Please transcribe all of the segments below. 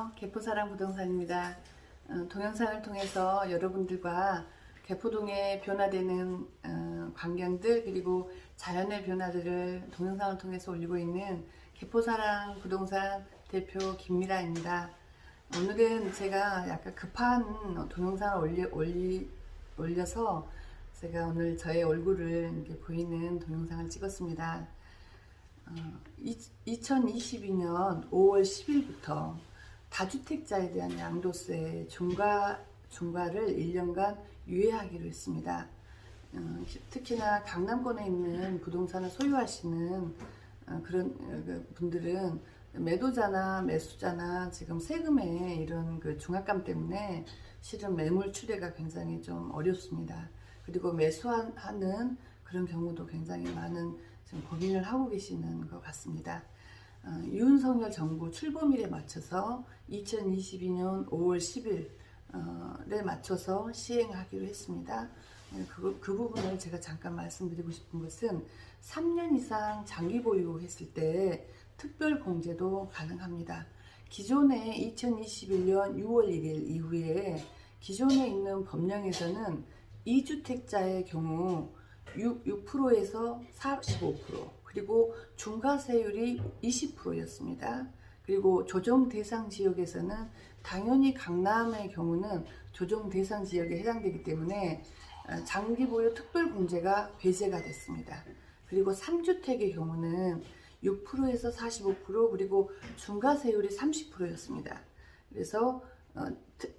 안녕하세요. 개포사랑 부동산입니다. 동영상을 통해서 여러분들과 개포동의 변화되는 광경들 그리고 자연의 변화들을 동영상을 통해서 올리고 있는 개포사랑 부동산 대표 김미라입니다. 오늘은 제가 약간 급한 동영상을 올려서 제가 오늘 저의 얼굴을 이렇게 보이는 동영상을 찍었습니다. 2022년 5월 10일부터 다주택자에 대한 양도세 중과를 1년간 유예하기로 했습니다. 특히나 강남권에 있는 부동산을 소유하시는 그런 분들은 매도자나 매수자나 지금 세금의 이런 그 중압감 때문에 실은 매물 추례가 굉장히 좀 어렵습니다. 그리고 매수하는 그런 경우도 굉장히 많은 지금 고민을 하고 계시는 것 같습니다. 윤석열 정부 출범일에 맞춰서 2022년 5월 10일에 맞춰서 시행하기로 했습니다. 그 부분을 제가 잠깐 말씀드리고 싶은 것은 3년 이상 장기 보유했을 때 특별 공제도 가능합니다. 기존에 2021년 6월 1일 이후에 기존에 있는 법령에서는 2주택자의 경우 6%에서 45% 그리고 중과세율이 20%였습니다. 그리고 조정 대상 지역에서는 당연히 강남의 경우는 조정 대상 지역에 해당되기 때문에 장기 보유 특별 공제가 배제가 됐습니다. 그리고 3주택의 경우는 6%에서 45% 그리고 중과세율이 30%였습니다. 그래서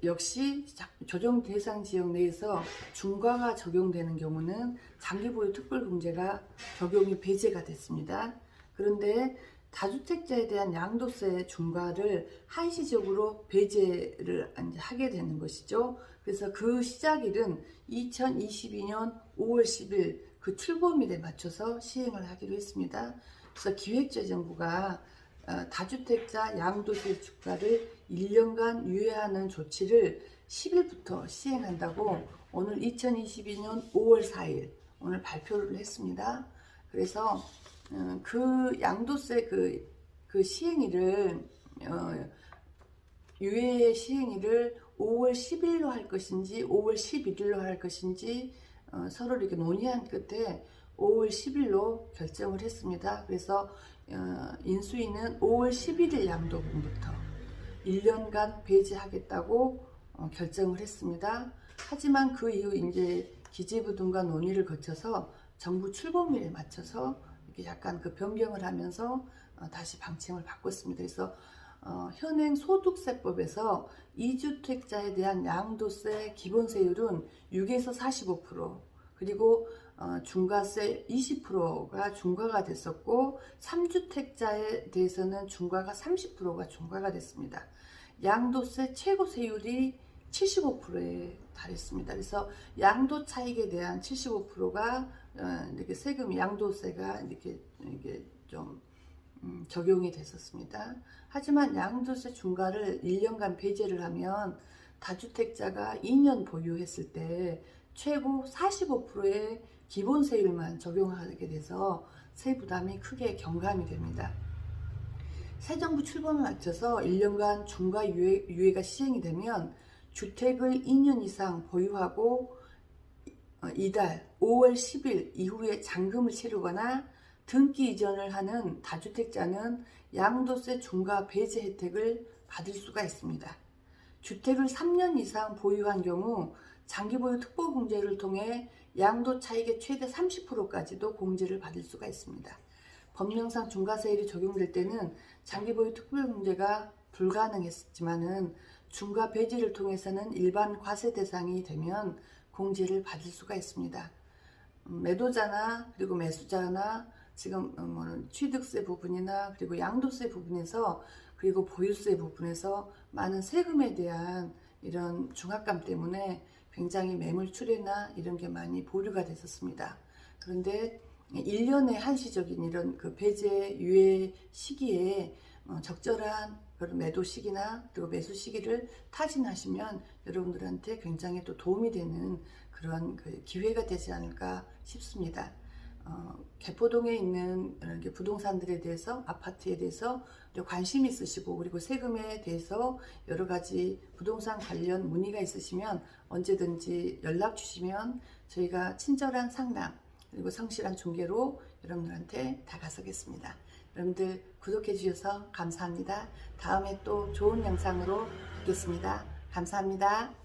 역시 조정 대상 지역 내에서 중과가 적용되는 경우는 장기 보유 특별 공제가 적용이 배제가 됐습니다. 그런데 다주택자에 대한 양도세 중과를 한시적으로 배제를 하게 되는 것이죠. 그래서 그 시작일은 2022년 5월 10일 그 출범일에 맞춰서 시행을 하기로 했습니다. 그래서 기획재정부가 다주택자 양도세 중과를 1년간 유예하는 조치를 10일부터 시행한다고 오늘 2022년 5월 4일 오늘 발표를 했습니다. 그래서 그 양도세 그 시행일을 유예 시행일을 5월 10일로 할 것인지 5월 11일로 할 것인지 서로 이렇게 논의한 끝에 5월 10일로 결정을 했습니다. 그래서 인수위는 5월 11일 양도분부터 1년간 배제하겠다고 결정을 했습니다. 하지만 그 이후 이제 기재부 등과 논의를 거쳐서 정부 출범일에 맞춰서 이렇게 약간 그 변경을 하면서 다시 방침을 바꿨습니다. 그래서 현행 소득세법에서 2주택자에 대한 양도세 기본세율은 6에서 45% 그리고 중과세 20%가 중과가 됐었고 3주택자에 대해서는 중과가 30%가 중과가 됐습니다. 양도세 최고 세율이 75%에 달했습니다. 그래서 양도 차익에 대한 75%가 이렇게 세금 양도세가 이렇게 좀 적용이 됐었습니다. 하지만 양도세 중과를 1년간 배제를 하면 다주택자가 2년 보유했을 때 최고 45%의 기본세율만 적용하게 돼서 세부담이 크게 경감이 됩니다. 새 정부 출범에 맞춰서 1년간 중과 유예가 시행이 되면 주택을 2년 이상 보유하고 이달 5월 10일 이후에 잔금을 치르거나 등기 이전을 하는 다주택자는 양도세 중과 배제 혜택을 받을 수가 있습니다. 주택을 3년 이상 보유한 경우 장기 보유 특별 공제를 통해 양도 차익의 최대 30%까지도 공제를 받을 수가 있습니다. 법령상 중과세율이 적용될 때는 장기 보유 특별 공제가 불가능했지만은 중과 배제를 통해서는 일반 과세 대상이 되면 공제를 받을 수가 있습니다. 매도자나 그리고 매수자나 지금 취득세 부분이나 그리고 양도세 부분에서 그리고 보유세 부분에서 많은 세금에 대한 이런 중압감 때문에 굉장히 매물 추례나 이런 게 많이 보류가 됐었습니다. 그런데 1년의 한시적인 이런 그 배제 유예 시기에 적절한 그런 매도 시기나 그리고 매수 시기를 타진하시면 여러분들한테 굉장히 또 도움이 되는 그런 그 기회가 되지 않을까 싶습니다. 개포동에 있는 이렇게 부동산들에 대해서, 아파트에 대해서 관심이 있으시고, 그리고 세금에 대해서 여러 가지 부동산 관련 문의가 있으시면 언제든지 연락 주시면 저희가 친절한 상담 그리고 성실한 중개로 여러분들한테 다가서겠습니다. 여러분들 구독해 주셔서 감사합니다. 다음에 또 좋은 영상으로 뵙겠습니다. 감사합니다.